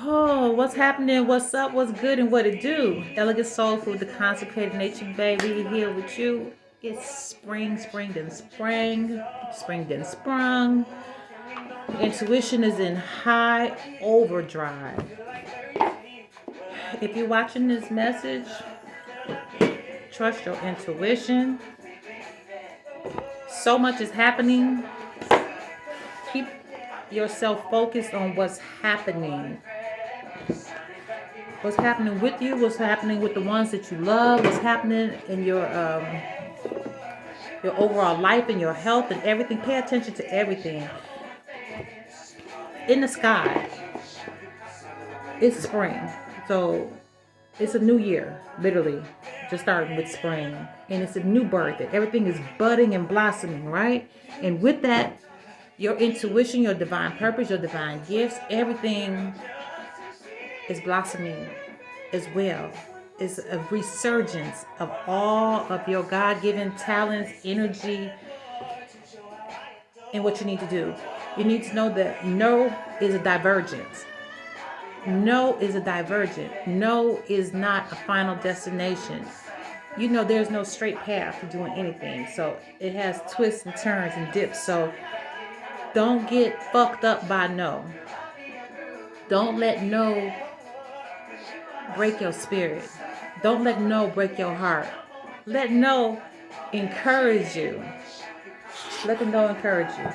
Oh, what's happening? What's up? What's good and what it do? Elegant soul food, the consecrated nature, baby, here with you. It's spring, spring then sprung. Intuition is in high overdrive. If you're watching this message, trust your intuition. So much is happening. Keep yourself focused on what's happening. What's happening with you, what's happening with the ones that you love, what's happening in your overall life and your health and everything. Pay attention to everything. In the sky, it's spring. So it's a new year, literally, just starting with spring. And it's a new birth. Everything is budding and blossoming, right? And with that, your intuition, your divine purpose, your divine gifts, everything is blossoming as well. It's a resurgence of all of your God-given talents, energy, and what you need to do. You need to know that no is a divergent. No is a divergent. No is not a final destination. You know there's no straight path to doing anything. So it has twists and turns and dips. So don't get fucked up by no. Don't let no break your spirit. Don't let no break your heart. Let no encourage you. Let them know encourage you.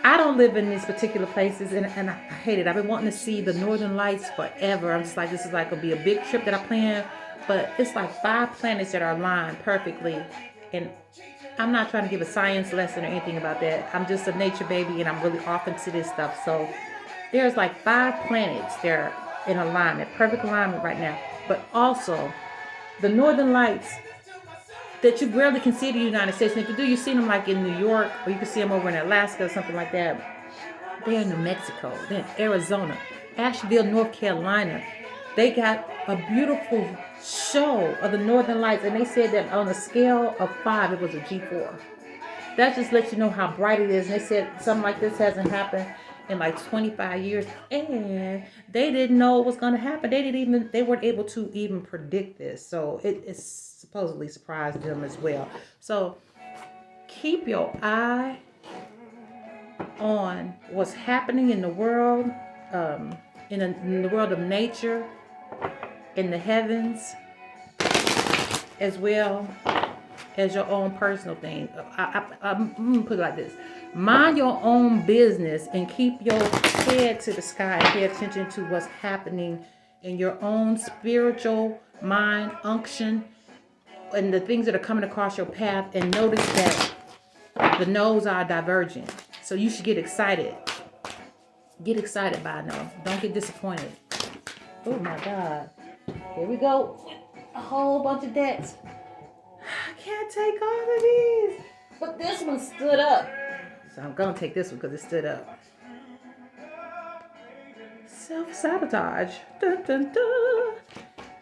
I don't live in these particular places and I hate it. I've been wanting to see the Northern Lights forever. I'm just like, this is like going to be a big trip that I plan. But it's like 5 planets that are aligned perfectly. And I'm not trying to give a science lesson or anything about that. I'm just a nature baby and I'm really off into this stuff. So there's like 5 planets that are in alignment, perfect alignment right now. But also the Northern Lights that you rarely can see in the United States. And if you do, you see them like in New York, or you can see them over in Alaska or something like that. They're in New Mexico. They're in Arizona. Asheville, North Carolina. They got a beautiful show of the Northern Lights. And they said that on a scale of 5, it was a G4. That just lets you know how bright it is. And they said something like this hasn't happened in like 25 years. And they didn't know it was going to happen. They weren't able to even predict this. So it's supposedly surprised them as well. So keep your eye on what's happening in the world, in the world of nature, in the heavens, as well as your own personal thing. I'm gonna put it like this: mind your own business and keep your head to the sky and pay attention to what's happening in your own spiritual mind unction and the things that are coming across your path. And notice that the no's are divergent. So you should get excited. Get excited by no. Don't get disappointed. Oh my God. Here we go. A whole bunch of decks. I can't take all of these. But this one stood up. So I'm going to take this one because it stood up. Self-sabotage. Dun, dun, dun.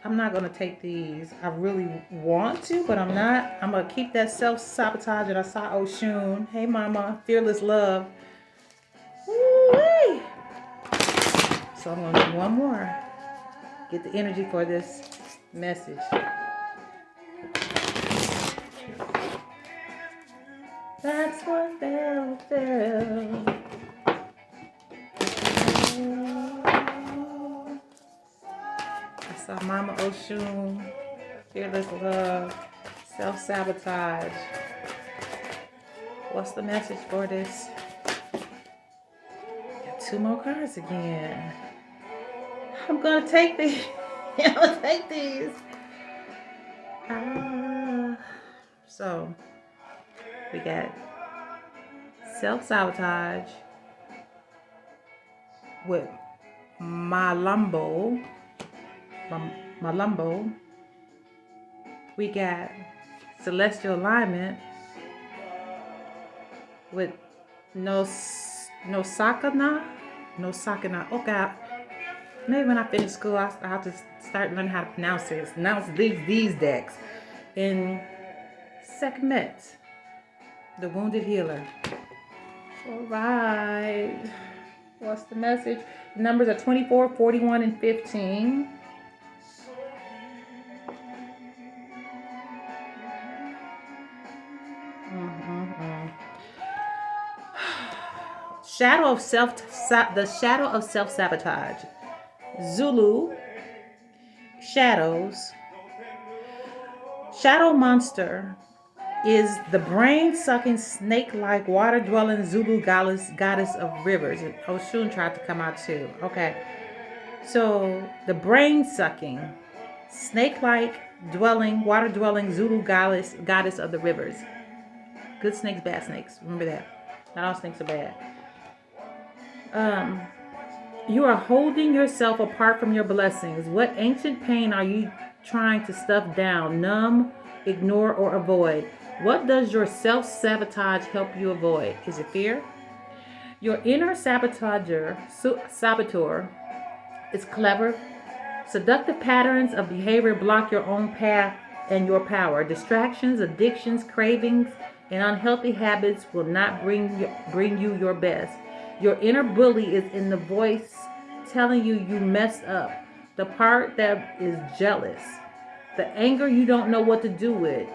I'm not going to take these. I really want to, but I'm not. I'm going to keep that self-sabotage that I saw Oshun. Hey, mama. Fearless love. Woo-wee. So I'm going to do one more. Get the energy for this message. That's what fell. I saw Mama Oshun, fearless love, self-sabotage. What's the message for this? Got 2 more cards again. I'm gonna take these. I'm gonna take these. So we got self-sabotage with Malumbo. We got celestial alignment with no sakana. Oh God. Maybe when I finish school, I'll have to start learning how to pronounce it. Pronounce these decks. And Sekhmet, the wounded healer. All right. What's the message? Numbers are 24, 41, and 15. The shadow of self-sabotage. Zulu, shadows. Shadow monster is the brain-sucking, snake-like, water-dwelling Zulu goddess of rivers. Oshun tried to come out too. Okay. So the brain-sucking, snake-like, water-dwelling Zulu goddess of the rivers. Good snakes, bad snakes. Remember that. Not all snakes are bad. You are holding yourself apart from your blessings. What ancient pain are you trying to stuff down, numb, ignore, or avoid? What does your self-sabotage help you avoid? Is it fear? Your inner saboteur is clever. Seductive patterns of behavior block your own path and your power. Distractions, addictions, cravings, and unhealthy habits will not bring you your best. Your inner bully is in the voice telling you messed up. The part that is jealous. The anger you don't know what to do with.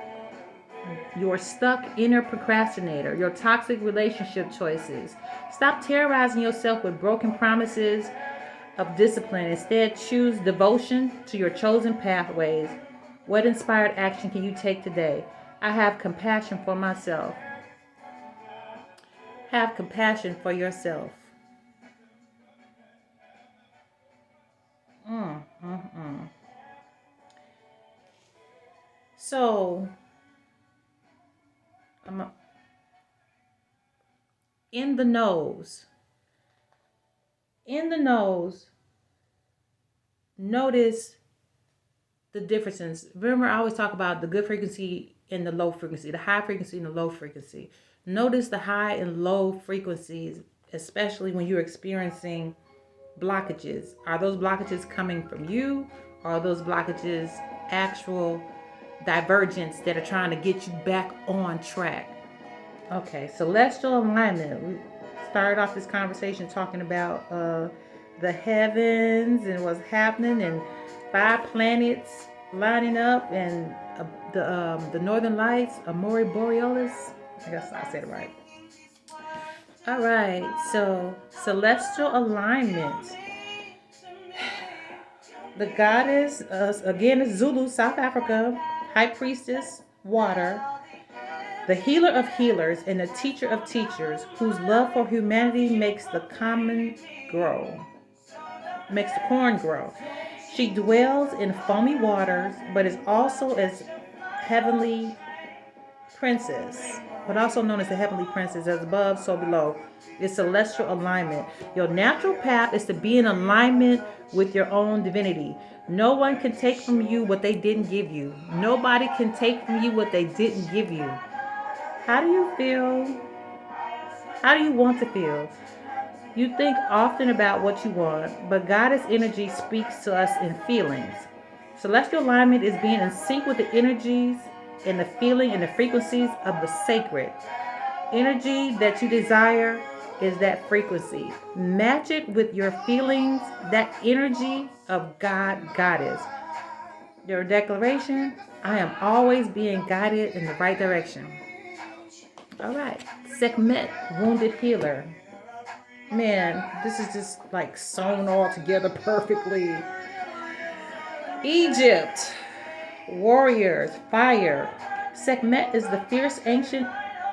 Your stuck inner procrastinator. Your toxic relationship choices. Stop terrorizing yourself with broken promises of discipline. Instead, choose devotion to your chosen pathways. What inspired action can you take today? I have compassion for myself. Have compassion for yourself. So, in the nose. In the nose, notice the differences. Remember, I always talk about the good frequency and the low frequency, the high frequency and the low frequency. Notice the high and low frequencies, especially when you're experiencing blockages. Are those blockages coming from you? Or are those blockages actual divergents that are trying to get you back on track? Okay, celestial alignment. We started off this conversation talking about the heavens and what's happening, and 5 planets lining up, and the northern lights, Aurora Borealis. I guess I said it right. All right, so celestial alignment. The goddess, again, is Zulu, South Africa, high priestess, water. The healer of healers and the teacher of teachers, whose love for humanity makes the corn grow. She dwells in foamy waters, but is also as heavenly princess, but also known as the heavenly princess, as above, so below. It's celestial alignment. Your natural path is to be in alignment with your own divinity. No one can take from you what they didn't give you. Nobody can take from you what they didn't give you. How do you feel? How do you want to feel? You think often about what you want, but Goddess energy speaks to us in feelings. Celestial alignment is being in sync with the energies and the feeling and the frequencies of the sacred. Energy that you desire is that frequency. Match it with your feelings, that energy of God, Goddess. Your declaration: I am always being guided in the right direction. All right. Sekhmet, wounded healer. Man, this is just like sewn all together perfectly. Egypt, warriors, fire. Sekhmet is the fierce ancient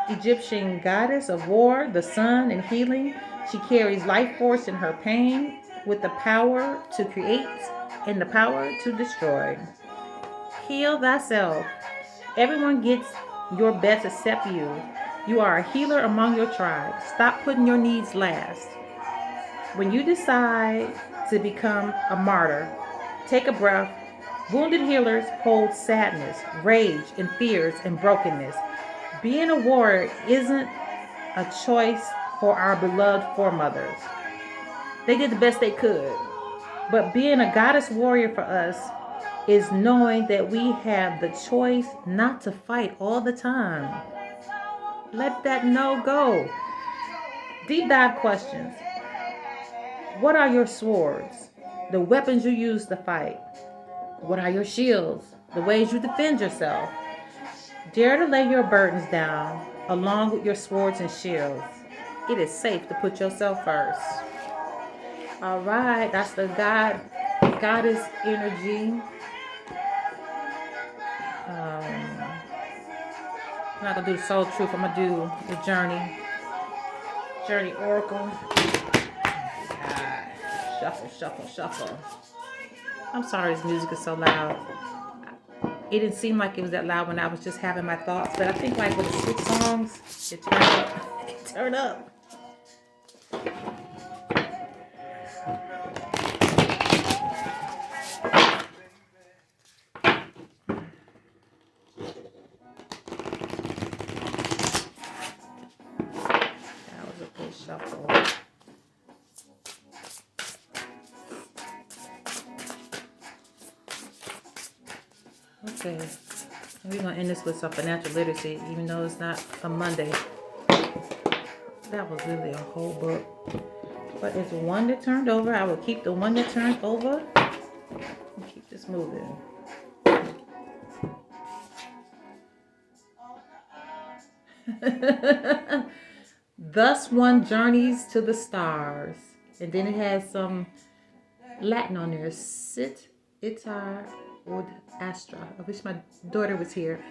Egyptian goddess of war, the sun, and healing. She carries life force in her pain with the power to create and the power to destroy. Heal thyself. Everyone gets your best except you. You are a healer among your tribe. Stop putting your needs last. When you decide to become a martyr, take a breath. Wounded healers hold sadness, rage, and fears and brokenness. Being a warrior isn't a choice for our beloved foremothers. They did the best they could. But being a goddess warrior for us is knowing that we have the choice not to fight all the time. Let that no go. Deep dive questions. What are your swords? The weapons you use to fight. What are your shields? The ways you defend yourself. Dare to lay your burdens down along with your swords and shields. It is safe to put yourself first. All right, that's the goddess energy. I'm not gonna do the soul truth. I'm gonna do the journey oracle. Shuffle, shuffle, shuffle. I'm sorry this music is so loud. It didn't seem like it was that loud when I was just having my thoughts, but I think like with the 6 songs, it turned up. It turned up. That was a good shuffle. Okay, we're going to end this with some financial literacy, even though it's not a Monday. That was really a whole book. But it's one that turned over. I will keep the one that turned over and keep this moving. Thus one journeys to the stars. And then it has some Latin on there. Sit itar od astra. I wish my daughter was here.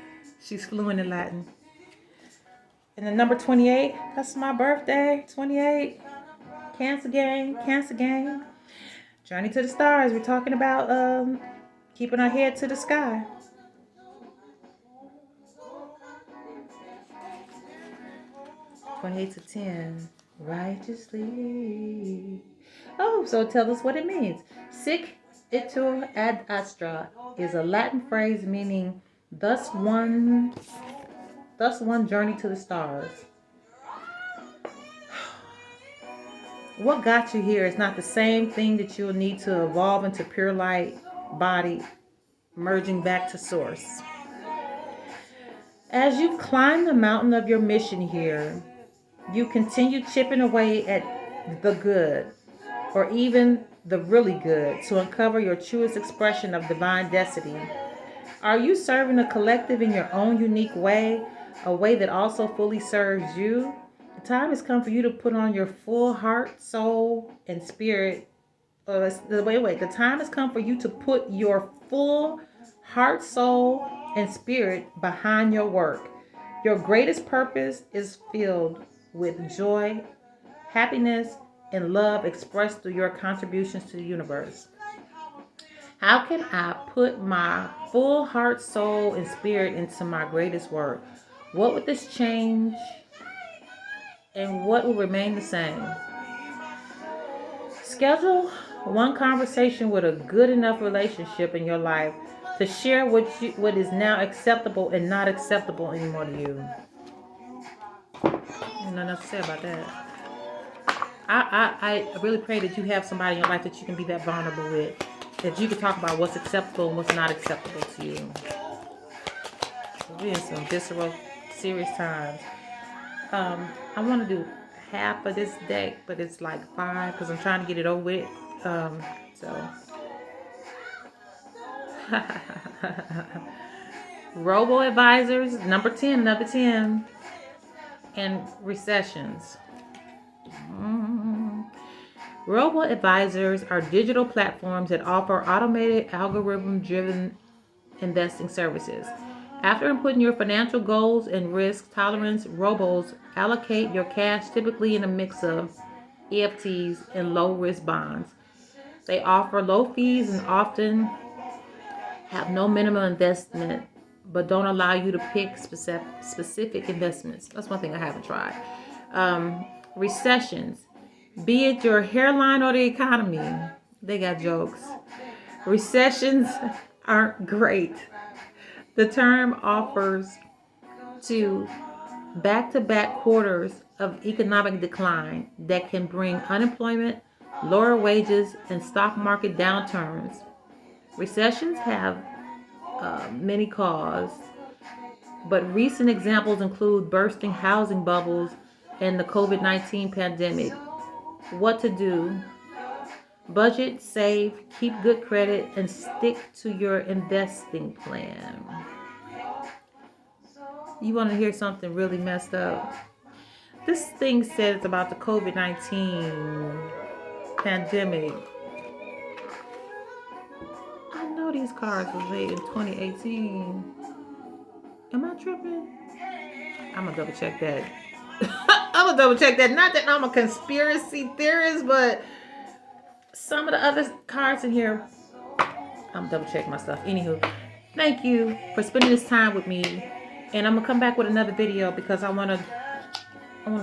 She's fluent in Latin. And the number 28, that's my birthday. 28. Cancer gang, Cancer gang. Journey to the stars. We're talking about keeping our head to the sky. (28 to 10). Righteously. Oh, so tell us what it means. Sic itur ad astra is a Latin phrase meaning thus one journey to the stars. What got you here is not the same thing that you'll need to evolve into pure light body, merging back to source. As you climb the mountain of your mission here, you continue chipping away at the good, or even the really good, to uncover your truest expression of divine destiny. Are you serving a collective in your own unique way, a way that also fully serves you? The time has come for you to put on your full heart, soul, and spirit. The time has come for you to put your full heart, soul, and spirit behind your work. Your greatest purpose is filled with joy, happiness, and love expressed through your contributions to the universe. How can I put my full heart, soul, and spirit into my greatest work? What would this change and what will remain the same? Schedule one conversation with a good enough relationship in your life to share what is now acceptable and not acceptable anymore to you. There's nothing else to say about that. I really pray that you have somebody in your life that you can be that vulnerable with, that you can talk about what's acceptable and what's not acceptable to you. So we're in some visceral, serious times. I want to do half of this deck, but it's like 5 because I'm trying to get it over with. Robo-advisors, number 10, and recessions. Robo-advisors are digital platforms that offer automated, algorithm-driven investing services. After inputting your financial goals and risk tolerance, robos allocate your cash typically in a mix of EFTs and low-risk bonds. They offer low fees and often have no minimum investment, but don't allow you to pick specific investments. That's one thing I haven't tried. Recessions. Be it your hairline or the economy, they got jokes. Recessions aren't great. The term offers to back-to-back quarters of economic decline that can bring unemployment, lower wages, and stock market downturns. Recessions have many causes, but recent examples include bursting housing bubbles and the COVID-19 pandemic. What to do Budget, save, keep good credit, and stick to your investing plan. You want to hear something really messed up? This thing says about the COVID-19 pandemic. I know these cards was made in 2018. Am I tripping? I'm gonna double check that. I'm gonna double check that. Not that I'm a conspiracy theorist, but some of the other cards in here, I'm double checking my stuff. Anywho, thank you for spending this time with me, and I'm gonna come back with another video because I wanna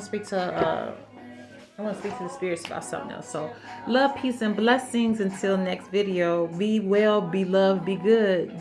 speak to the spirits about something else. So, love, peace, and blessings until next video. Be well, be loved, be good.